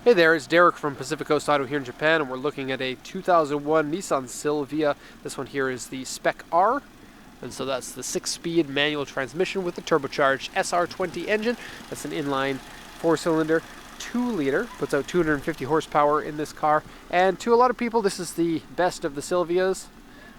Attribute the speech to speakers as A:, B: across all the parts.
A: Hey there, it's Derek from Pacific Coast Auto here in Japan, and we're looking at a 2001 Nissan Silvia. This one here is the Spec-R, and so that's the 6-speed manual transmission with the turbocharged SR20 engine. That's an inline 4-cylinder, 2-liter, puts out 250 horsepower in this car, and to a lot of people this is the best of the Silvias,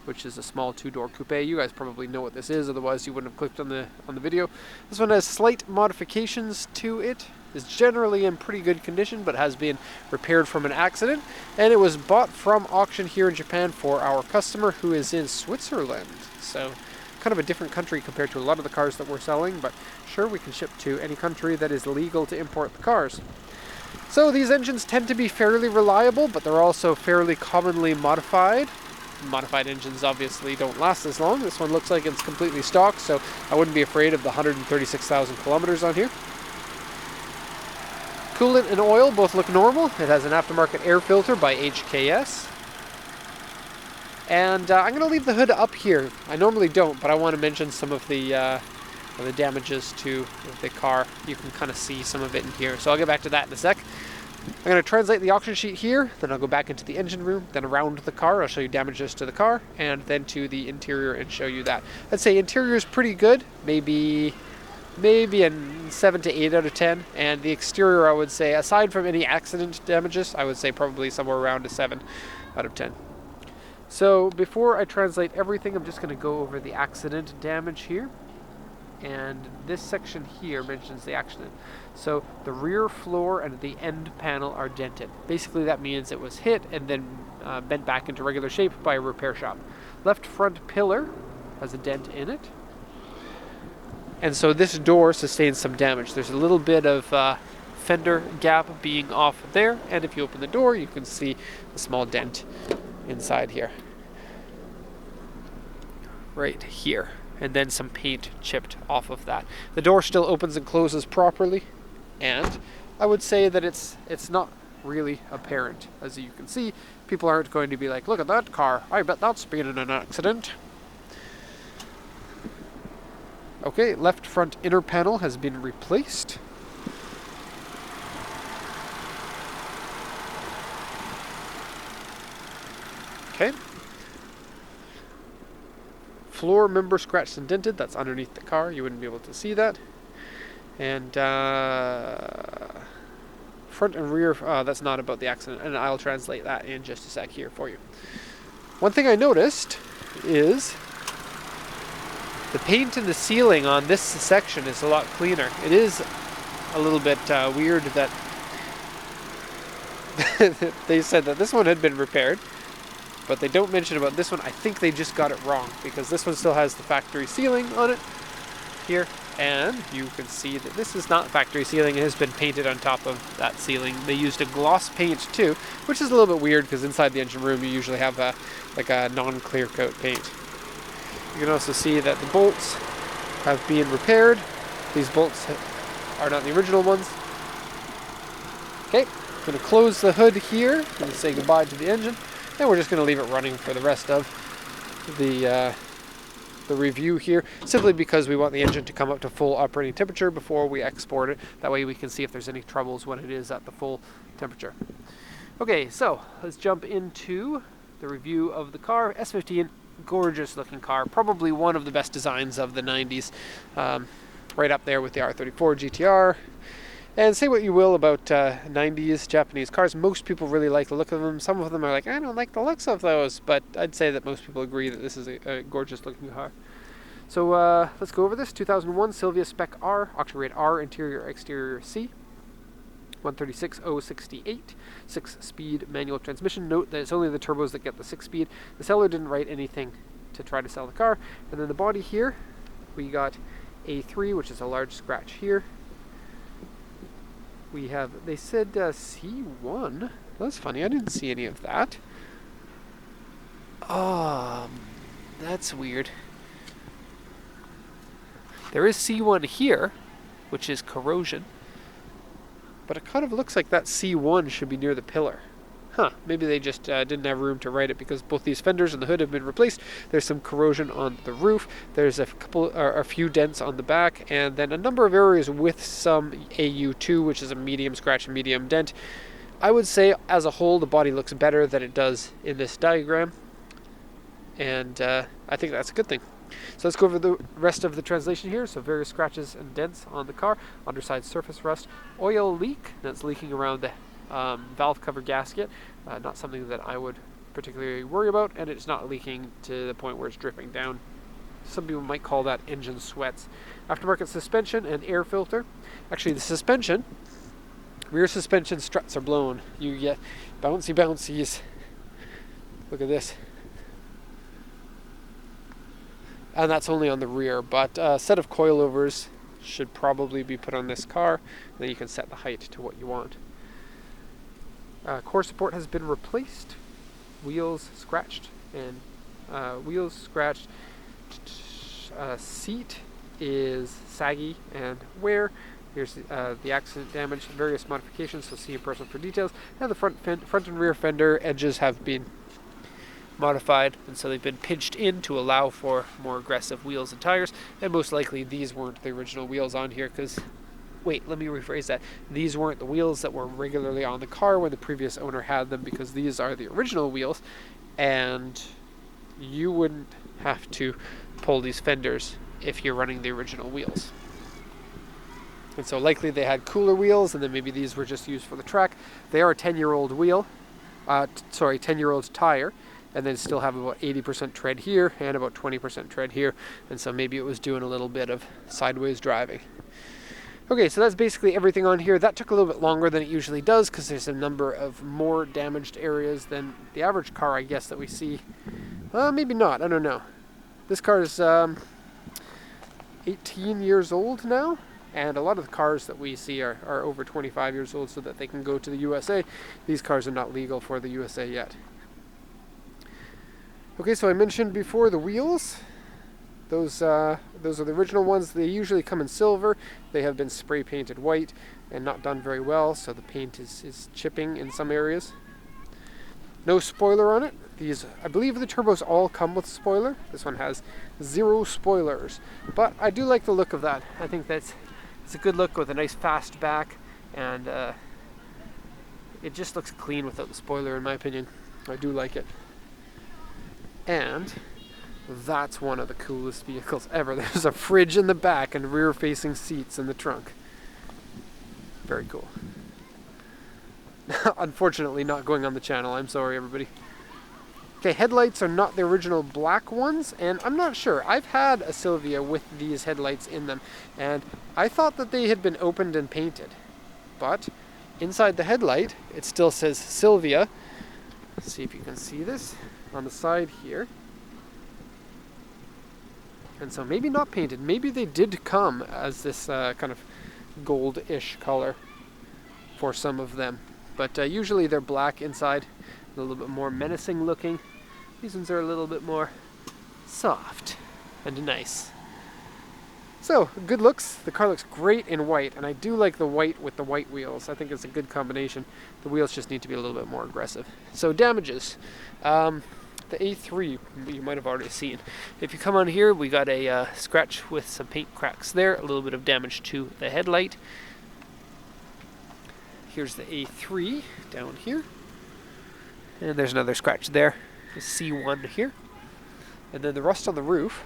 A: which is a small 2-door coupe. You guys probably know what this is, otherwise you wouldn't have clicked on the video. This one has slight modifications to it. Is generally in pretty good condition, but has been repaired from an accident, and it was bought from auction here in Japan for our customer who is in Switzerland. So kind of a different country compared to a lot of the cars that we're selling, but sure, we can ship to any country that is legal to import the cars. So these engines tend to be fairly reliable, but they're also fairly commonly modified. Modified engines obviously don't last as long. This one looks like it's completely stock, so I wouldn't be afraid of the 136,000 kilometers on here. Coolant and oil both look normal. It has an aftermarket air filter by HKS. And I'm going to leave the hood up here. I normally don't, but I want to mention some of the damages to the car. You can kind of see some of it in here. So I'll get back to that in a sec. I'm going to translate the auction sheet here, then I'll go back into the engine room, then around the car. I'll show you damages to the car, and then to the interior and show you that. I'd say interior is pretty good. Maybe a 7 to 8 out of 10, and the exterior I would say, aside from any accident damages, I would say probably somewhere around a 7 out of 10. So before I translate everything, I'm just going to go over the accident damage here, and this section here mentions the accident. So the rear floor and the end panel are dented. Basically that means it was hit and then bent back into regular shape by a repair shop. Left front pillar has a dent in it. And so this door sustains some damage. There's a little bit of fender gap being off there, and if you open the door, you can see a small dent inside here. Right here. And then some paint chipped off of that. The door still opens and closes properly, and I would say that it's not really apparent. As you can see, people aren't going to be like, look at that car, I bet that's been in an accident. Okay, left front inner panel has been replaced. Okay. Floor member scratched and dented. That's underneath the car. You wouldn't be able to see that. And front and rear, that's not about the accident. And I'll translate that in just a sec here for you. One thing I noticed is the paint in the ceiling on this section is a lot cleaner. It is a little bit weird that they said that this one had been repaired, but they don't mention about this one. I think they just got it wrong, because this one still has the factory ceiling on it here, and you can see that this is not factory ceiling. It has been painted on top of that ceiling. They used a gloss paint too, which is a little bit weird because inside the engine room you usually have a non-clear coat paint. You can also see that the bolts have been repaired. These bolts are not the original ones. Okay, I'm going to close the hood here and say goodbye to the engine, and we're just going to leave it running for the rest of the review here, simply because we want the engine to come up to full operating temperature before we export it. That way we can see if there's any troubles when it is at the full temperature. Okay, so let's jump into the review of the car. S15, gorgeous looking car, probably one of the best designs of the 90s, right up there with the R34 GTR. And say what you will about 90s Japanese cars, most people really like the look of them. Some of them are like, I don't like the looks of those, but I'd say that most people agree that this is a gorgeous looking car. So let's go over this. 2001 Silvia Spec-R, auction rate R, interior exterior C, 136,068, 6-speed manual transmission. Note that it's only the turbos that get the 6-speed. The seller didn't write anything to try to sell the car. And then the body here, we got A3, which is a large scratch here. We have, they said C1. That's funny, I didn't see any of that. That's weird. There is C1 here, which is corrosion. But it kind of looks like that C1 should be near the pillar. Huh, maybe they just didn't have room to write it because both these fenders and the hood have been replaced. There's some corrosion on the roof. There's a few dents on the back, and then a number of areas with some AU2, which is a medium scratch and medium dent. I would say as a whole the body looks better than it does in this diagram, and I think that's a good thing. So let's go over the rest of the translation here. So various scratches and dents on the car, underside surface rust, oil leak that's leaking around the valve cover gasket, not something that I would particularly worry about, and it's not leaking to the point where it's dripping down. Some people might call that engine sweats. Aftermarket suspension and air filter. Actually, the suspension, rear suspension struts are blown. You get bouncy bouncies. Look at this. And that's only on the rear, but a set of coilovers should probably be put on this car. Then you can set the height to what you want. Core support has been replaced. Wheels scratched, and seat is saggy and wear. Here's the accident damage, various modifications, so see in person for details. And the front and rear fender edges have been modified, and so they've been pinched in to allow for more aggressive wheels and tires, and most likely these weren't the original wheels on here, because, wait, let me rephrase that. These weren't the wheels that were regularly on the car when the previous owner had them, because these are the original wheels, and you wouldn't have to pull these fenders if you're running the original wheels. And so likely they had cooler wheels, and then maybe these were just used for the track. They are a 10-year-old wheel, 10-year-old tire, and then still have about 80% tread here and about 20% tread here, and so maybe it was doing a little bit of sideways driving. Okay, so that's basically everything on here. That took a little bit longer than it usually does because there's a number of more damaged areas than the average car, I guess, that we see. Maybe not, I don't know. This car is 18 years old now, and a lot of the cars that we see are over 25 years old so that they can go to the USA. These cars are not legal for the USA yet. Okay, so I mentioned before the wheels. Those are the original ones. They usually come in silver. They have been spray painted white and not done very well, so the paint is chipping in some areas. No spoiler on it. These, I believe the turbos all come with a spoiler. This one has 0 spoilers, but I do like the look of that. I think it's a good look with a nice fast back, and it just looks clean without the spoiler in my opinion. I do like it. And that's one of the coolest vehicles ever. There's a fridge in the back and rear-facing seats in the trunk. Very cool. Unfortunately, not going on the channel. I'm sorry, everybody. Okay, headlights are not the original black ones, and I'm not sure. I've had a Silvia with these headlights in them, and I thought that they had been opened and painted. But inside the headlight, it still says Silvia. Let's see if you can see this on the side here. And so maybe not painted. Maybe they did come as this kind of gold-ish color for some of them. But usually they're black inside, a little bit more menacing looking. These ones are a little bit more soft and nice. So, good looks. The car looks great in white, and I do like the white with the white wheels. I think it's a good combination. The wheels just need to be a little bit more aggressive. So, damages. The A3 you might have already seen. If you come on here, we got a scratch with some paint cracks there, a little bit of damage to the headlight. Here's the A3 down here, and there's another scratch there. The C1 here, and then the rust on the roof,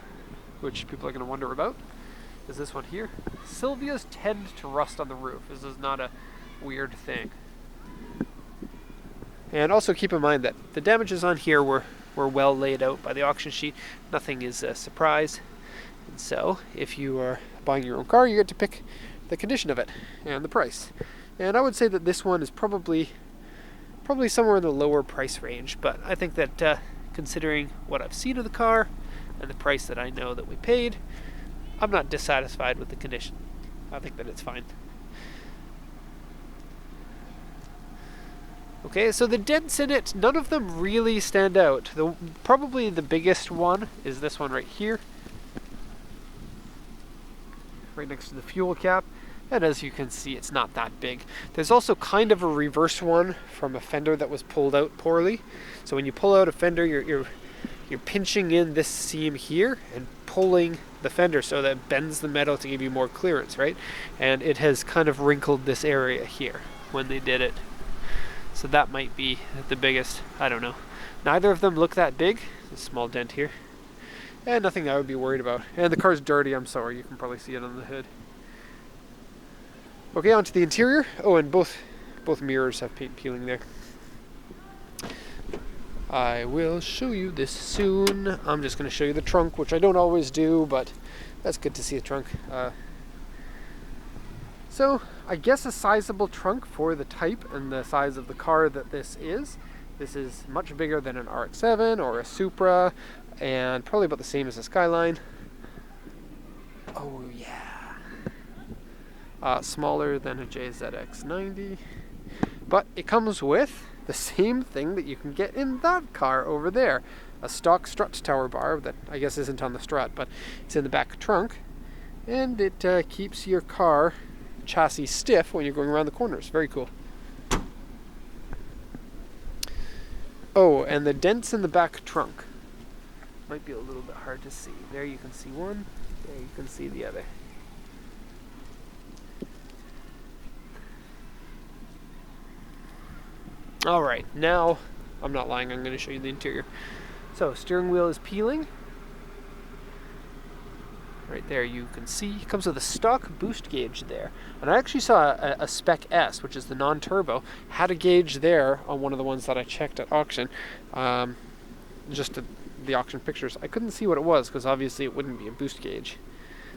A: which people are going to wonder about, is this one here. Silvias tend to rust on the roof. This is not a weird thing. And also keep in mind that the damages on here were well laid out by the auction sheet. Nothing is a surprise. And so, if you are buying your own car, you get to pick the condition of it and the price. And I would say that this one is probably somewhere in the lower price range, but I think that considering what I've seen of the car and the price that I know that we paid, I'm not dissatisfied with the condition. I think that it's fine. Okay, so the dents in it, none of them really stand out. Probably the biggest one is this one right here, right next to the fuel cap. And as you can see, it's not that big. There's also kind of a reverse one from a fender that was pulled out poorly. So when you pull out a fender, you're pinching in this seam here and pulling the fender so that it bends the metal to give you more clearance, right? And it has kind of wrinkled this area here when they did it. So that might be the biggest, I don't know. Neither of them look that big. A small dent here. And nothing I would be worried about. And the car's dirty, I'm sorry, you can probably see it on the hood. Okay, onto the interior. Oh, and both mirrors have paint peeling there. I will show you this soon. I'm just going to show you the trunk, which I don't always do, but that's good to see a trunk. So, I guess a sizable trunk for the type and the size of the car that this is. This is much bigger than an RX-7 or a Supra, and probably about the same as a Skyline. Oh yeah. Smaller than a JZX90. But it comes with the same thing that you can get in that car over there. A stock strut tower bar that I guess isn't on the strut, but it's in the back trunk. And it keeps your car chassis stiff when you're going around the corners. Very cool. Oh, and the dents in the back trunk might be a little bit hard to see. There you can see one, there you can see the other. Alright, now I'm not lying, I'm going to show you the interior. So, steering wheel is peeling. Right there you can see. It comes with a stock boost gauge there. And I actually saw a Spec-S, which is the non-turbo, had a gauge there on one of the ones that I checked at auction. Just the auction pictures. I couldn't see what it was because obviously it wouldn't be a boost gauge.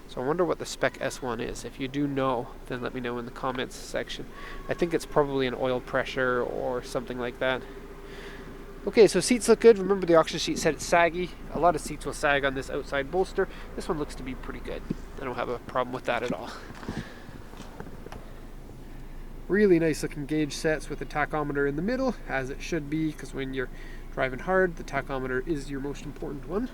A: So I wonder what the Spec-S one is. If you do know, then let me know in the comments section. I think it's probably an oil pressure or something like that. Okay, so seats look good. Remember the auction sheet said it's saggy. A lot of seats will sag on this outside bolster. This one looks to be pretty good. I don't have a problem with that at all. Really nice looking gauge sets with the tachometer in the middle, as it should be, because when you're driving hard, the tachometer is your most important one.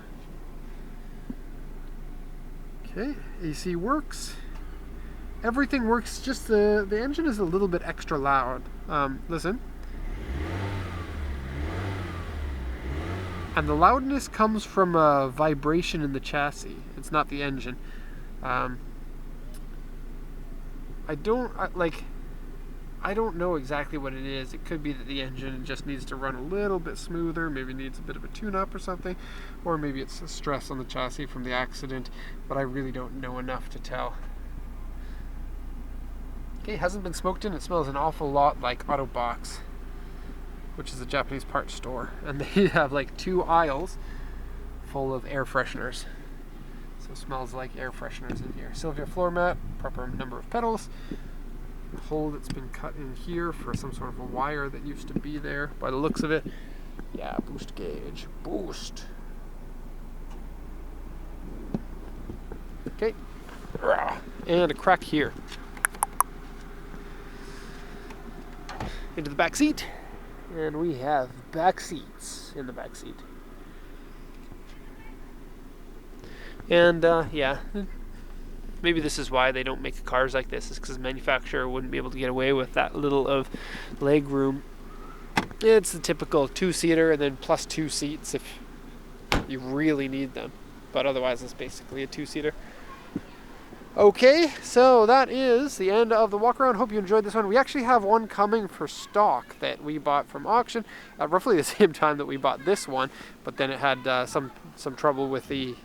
A: Okay, AC works. Everything works, just the engine is a little bit extra loud. Listen. And the loudness comes from a vibration in the chassis. It's not the engine. I don't know exactly what it is. It could be that the engine just needs to run a little bit smoother, maybe needs a bit of a tune-up or something, or maybe it's a stress on the chassis from the accident, but I really don't know enough to tell. Okay, hasn't been smoked in. It smells an awful lot like Autobox, which is a Japanese parts store, and they have like 2 aisles full of air fresheners. So it smells like air fresheners in here. Silvia floor mat, proper number of pedals. The hole that's been cut in here for some sort of a wire that used to be there by the looks of it. Yeah, boost gauge. Boost. Okay. And a crack here. Into the back seat. And we have back seats in the back seat. And yeah, maybe this is why they don't make cars like this, is because the manufacturer wouldn't be able to get away with that little of leg room. It's the typical 2-seater and then plus 2 seats if you really need them. But otherwise it's basically a 2-seater. Okay, so that is the end of the walk around. Hope you enjoyed this one. We actually have one coming for stock that we bought from auction at roughly the same time that we bought this one, but then it had some trouble with the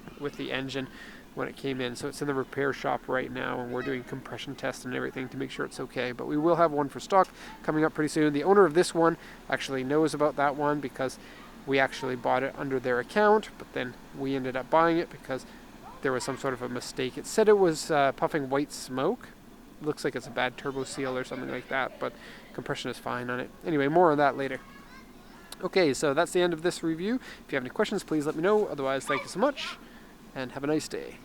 A: engine when it came in, so it's in the repair shop right now, and we're doing compression tests and everything to make sure it's okay. But we will have one for stock coming up pretty soon. The owner of this one actually knows about that one because we actually bought it under their account, but then we ended up buying it because there was some sort of a mistake. It said it was puffing white smoke. It looks like it's a bad turbo seal or something like that, but compression is fine on it. Anyway, more on that later. Okay, so that's the end of this review. If you have any questions, please let me know. Otherwise, thank you so much, and have a nice day.